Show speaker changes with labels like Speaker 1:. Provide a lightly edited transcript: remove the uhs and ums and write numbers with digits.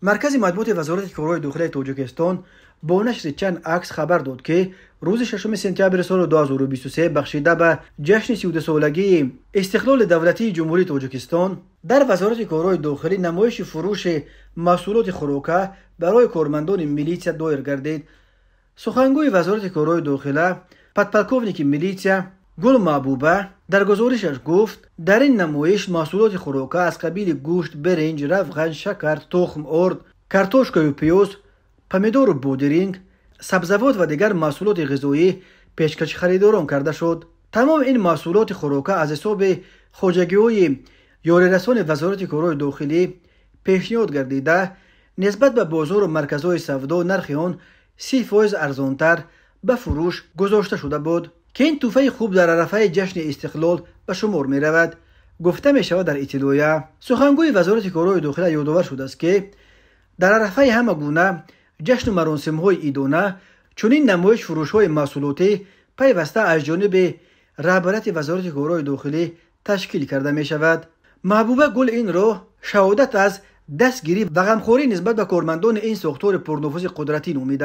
Speaker 1: مرکز مطبوعات وزارت کارهای داخلی تاجیکستان با نشر چند عکس خبر داد که روز 6 سپتامبر سال 2023 بخشیده به جشن 32 سالگی استقلال دولتی جمهوری تاجیکستان در وزارت کارهای داخلی نمایش فروش محصولات خوراکه برای کارمندان میلیتسیا دایر گردید. سخنگوی وزارت کارهای داخلی پادپالکوونیک میلیتسیا گل محبوبه در گزارشش گفت در این نمایش محصولات خوراکه از قبیل گوشت، برنج، روغن، شکر، تخم مرغ، کارتوشکا و پیاز، پمیدور و بودرینگ، سبزیجات و دیگر محصولات غذایی پیشکش خریداران کرده شد. تمام این محصولات خوراکه از حساب خواجگی‌های یاری‌رسان وزارت کارهای داخلی پیشنهاد گردیده نسبت به بازار و مرکزهای سودا نرخ آن 30% ارزانتر به فروش گذاشته شده بود که این تحفه خوب در عرفه جشن استقلال به شمار می رود. گفته می شود در اطلاعیه سخنگوی وزارت کارهای داخلی یادآور شده است که در عرفه همه گونه جشن و مراسم های عیدانه چنین نمایش فروش های محصولاتی پیوسته از جانب رهبریت وزارت کارهای داخلی تشکیل کرده می شود. محبوبه گل این را شهادت از دستگیری و غمخوری نسبت به کارمندان این ساختار پرنفوذ قدرتی نامیده.